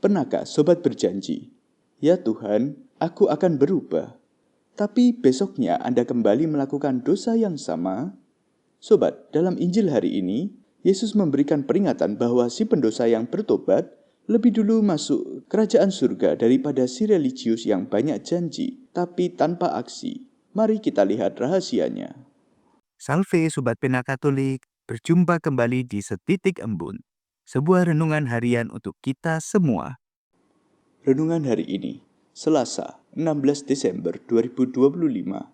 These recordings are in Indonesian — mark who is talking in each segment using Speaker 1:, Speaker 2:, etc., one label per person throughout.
Speaker 1: Pernahkah sobat berjanji, "Ya Tuhan, aku akan berubah." Tapi besoknya Anda kembali melakukan dosa yang sama? Sobat, dalam Injil hari ini, Yesus memberikan peringatan bahwa si pendosa yang bertobat lebih dulu masuk kerajaan surga daripada si religius yang banyak janji, tapi tanpa aksi. Mari kita lihat rahasianya.
Speaker 2: Salve Sobat Pena Katolik, berjumpa kembali di Setitik Embun, sebuah renungan harian untuk kita semua.
Speaker 1: Renungan hari ini, Selasa, 16 Desember 2025.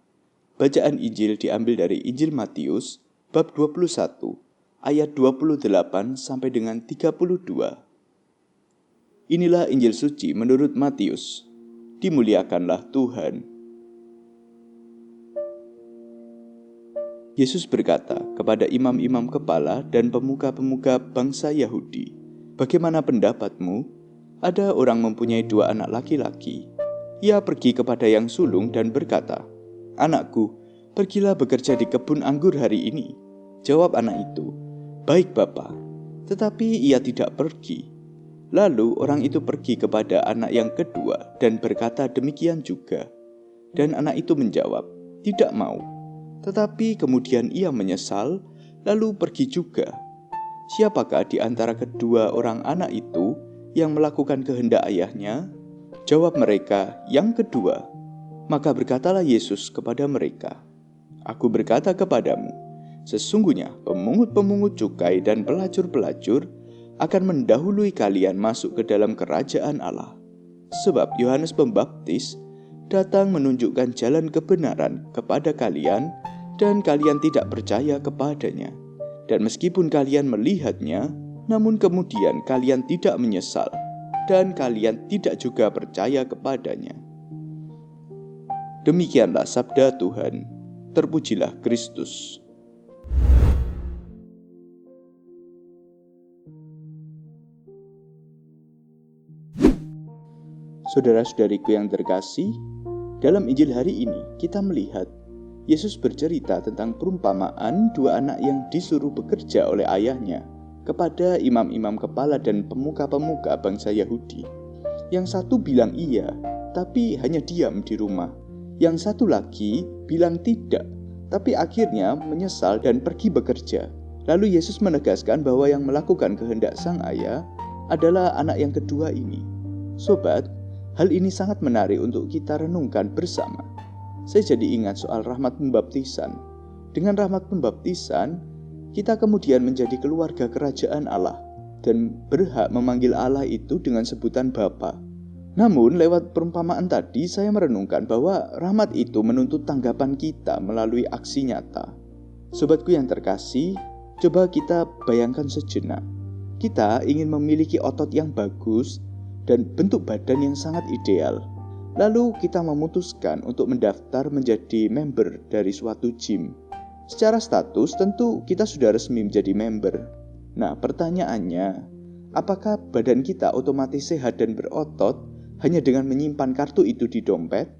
Speaker 1: Bacaan Injil diambil dari Injil Matius, bab 21, ayat 28 sampai dengan 32. Inilah Injil suci menurut Matius. Dimuliakanlah Tuhan. Yesus berkata kepada imam-imam kepala dan pemuka-pemuka bangsa Yahudi, "Bagaimana pendapatmu? Ada orang mempunyai 2 anak laki-laki. Ia pergi kepada yang sulung dan berkata, 'Anakku, pergilah bekerja di kebun anggur hari ini.' Jawab anak itu, 'Baik, Bapa.' Tetapi ia tidak pergi. Lalu orang itu pergi kepada anak yang kedua dan berkata demikian juga. Dan anak itu menjawab, 'Tidak mau.' Tetapi kemudian ia menyesal, lalu pergi juga. Siapakah di antara kedua orang anak itu yang melakukan kehendak ayahnya?" Jawab mereka, "Yang kedua." Maka berkatalah Yesus kepada mereka, "Aku berkata kepadamu, sesungguhnya pemungut-pemungut cukai dan pelacur-pelacur akan mendahului kalian masuk ke dalam kerajaan Allah. Sebab Yohanes Pembaptis datang menunjukkan jalan kebenaran kepada kalian, dan kalian tidak percaya kepadanya. Dan meskipun kalian melihatnya, namun kemudian kalian tidak menyesal, dan kalian tidak juga percaya kepadanya." Demikianlah sabda Tuhan. Terpujilah Kristus. Saudara-saudariku yang terkasih, dalam Injil hari ini kita melihat Yesus bercerita tentang perumpamaan 2 anak yang disuruh bekerja oleh ayahnya kepada imam-imam kepala dan pemuka-pemuka bangsa Yahudi. Yang satu bilang iya, tapi hanya diam di rumah. Yang satu lagi bilang tidak, tapi akhirnya menyesal dan pergi bekerja. Lalu Yesus menegaskan bahwa yang melakukan kehendak sang ayah adalah anak yang kedua ini. Sobat, hal ini sangat menarik untuk kita renungkan bersama. Saya jadi ingat soal rahmat pembaptisan. Dengan rahmat pembaptisan, kita kemudian menjadi keluarga kerajaan Allah dan berhak memanggil Allah itu dengan sebutan Bapa. Namun lewat perumpamaan tadi saya merenungkan bahwa rahmat itu menuntut tanggapan kita melalui aksi nyata. Sobatku yang terkasih, coba kita bayangkan sejenak. Kita ingin memiliki otot yang bagus dan bentuk badan yang sangat ideal. Lalu kita memutuskan untuk mendaftar menjadi member dari suatu gym. Secara status tentu kita sudah resmi menjadi member. Nah, pertanyaannya, apakah badan kita otomatis sehat dan berotot hanya dengan menyimpan kartu itu di dompet?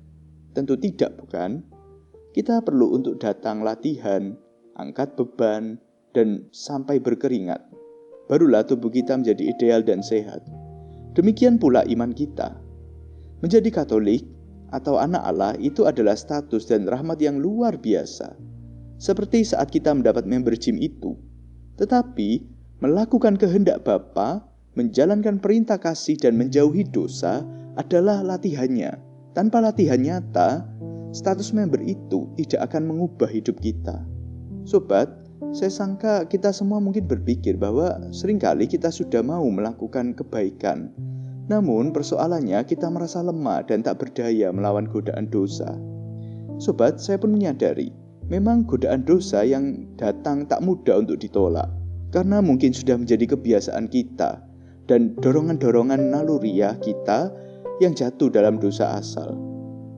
Speaker 1: Tentu tidak, bukan? Kita perlu untuk datang latihan, angkat beban, dan sampai berkeringat. Barulah tubuh kita menjadi ideal dan sehat. Demikian pula iman kita. Menjadi Katolik atau anak Allah itu adalah status dan rahmat yang luar biasa. Seperti saat kita mendapat member gym itu. Tetapi melakukan kehendak Bapa, menjalankan perintah kasih dan menjauhi dosa adalah latihannya. Tanpa latihan nyata, status member itu tidak akan mengubah hidup kita. Sobat, saya sangka kita semua mungkin berpikir bahwa seringkali kita sudah mau melakukan kebaikan. Namun persoalannya kita merasa lemah dan tak berdaya melawan godaan dosa. Sobat, saya pun menyadari, memang godaan dosa yang datang tak mudah untuk ditolak. Karena mungkin sudah menjadi kebiasaan kita dan dorongan-dorongan naluriah kita yang jatuh dalam dosa asal.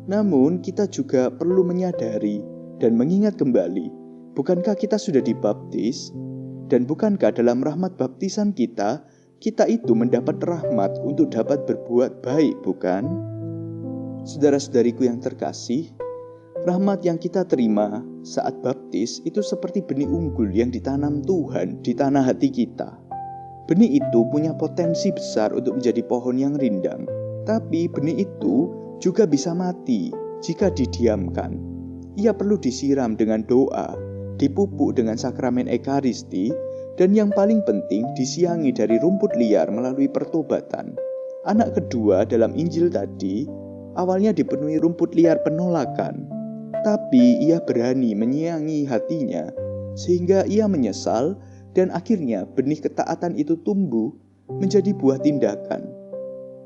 Speaker 1: Namun kita juga perlu menyadari dan mengingat kembali, bukankah kita sudah dibaptis? Dan bukankah dalam rahmat baptisan kita itu mendapat rahmat untuk dapat berbuat baik, bukan? Saudara-saudariku yang terkasih, rahmat yang kita terima saat baptis itu seperti benih unggul yang ditanam Tuhan di tanah hati kita. Benih itu punya potensi besar untuk menjadi pohon yang rindang, tapi benih itu juga bisa mati jika didiamkan. Ia perlu disiram dengan doa, dipupuk dengan sakramen Ekaristi, dan yang paling penting disiangi dari rumput liar melalui pertobatan. Anak kedua dalam Injil tadi awalnya dipenuhi rumput liar penolakan, tapi ia berani menyiangi hatinya sehingga ia menyesal. Dan akhirnya benih ketaatan itu tumbuh menjadi buah tindakan.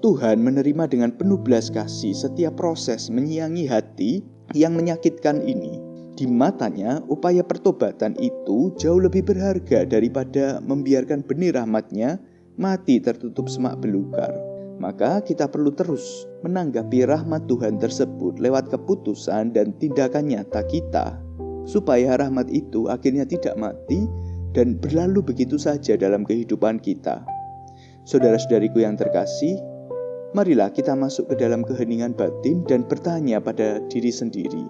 Speaker 1: Tuhan menerima dengan penuh belas kasih setiap proses menyiangi hati yang menyakitkan ini. Di matanya, upaya pertobatan itu jauh lebih berharga daripada membiarkan benih rahmat-Nya mati tertutup semak belukar. Maka kita perlu terus menanggapi rahmat Tuhan tersebut lewat keputusan dan tindakan nyata kita, supaya rahmat itu akhirnya tidak mati dan berlalu begitu saja dalam kehidupan kita. Saudara-saudariku yang terkasih, marilah kita masuk ke dalam keheningan batin dan bertanya pada diri sendiri.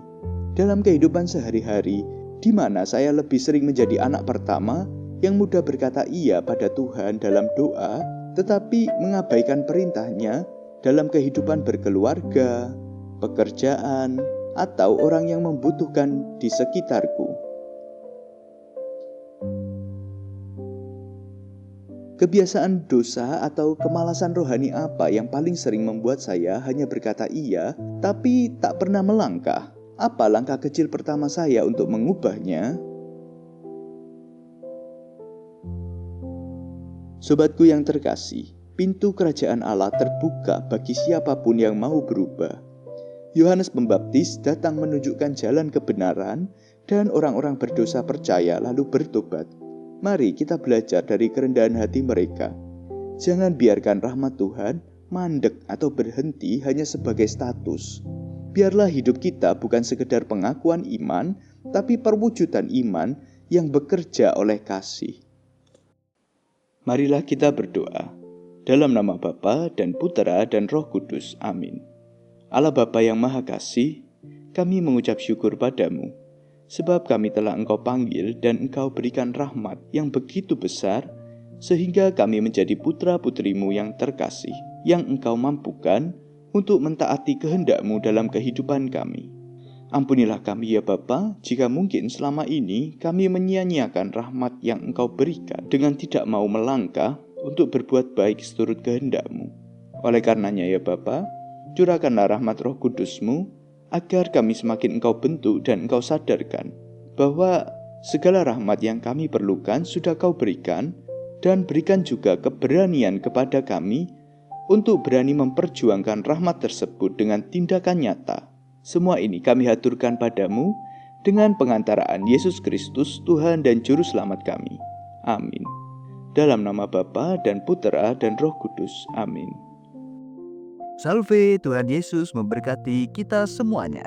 Speaker 1: Dalam kehidupan sehari-hari, di mana saya lebih sering menjadi anak pertama yang mudah berkata iya pada Tuhan dalam doa, tetapi mengabaikan perintah-Nya dalam kehidupan berkeluarga, pekerjaan, atau orang yang membutuhkan di sekitarku. Kebiasaan dosa atau kemalasan rohani apa yang paling sering membuat saya hanya berkata iya, tapi tak pernah melangkah? Apa langkah kecil pertama saya untuk mengubahnya? Sobatku yang terkasih, pintu kerajaan Allah terbuka bagi siapapun yang mau berubah. Yohanes Pembaptis datang menunjukkan jalan kebenaran dan orang-orang berdosa percaya lalu bertobat. Mari kita belajar dari kerendahan hati mereka. Jangan biarkan rahmat Tuhan mandek atau berhenti hanya sebagai status. Biarlah hidup kita bukan sekedar pengakuan iman, tapi perwujudan iman yang bekerja oleh kasih. Marilah kita berdoa. Dalam nama Bapa dan Putera dan Roh Kudus. Amin. Allah Bapa yang Maha Kasih, kami mengucap syukur padamu, sebab kami telah Engkau panggil dan Engkau berikan rahmat yang begitu besar, sehingga kami menjadi putra-putrimu yang terkasih, yang Engkau mampukan untuk mentaati kehendak-Mu dalam kehidupan kami. Ampunilah kami ya Bapa, jika mungkin selama ini kami menyia-nyiakan rahmat yang Engkau berikan dengan tidak mau melangkah untuk berbuat baik seturut kehendak-Mu. Oleh karenanya ya Bapa, curahkanlah rahmat Roh Kudus-Mu, agar kami semakin Engkau bentuk dan Engkau sadarkan bahwa segala rahmat yang kami perlukan sudah Kau berikan, dan berikan juga keberanian kepada kami untuk berani memperjuangkan rahmat tersebut dengan tindakan nyata. Semua ini kami haturkan padamu dengan pengantaraan Yesus Kristus, Tuhan dan Juru Selamat kami. Amin. Dalam nama Bapa dan Putera dan Roh Kudus. Amin.
Speaker 2: Salve, Tuhan Yesus memberkati kita semuanya.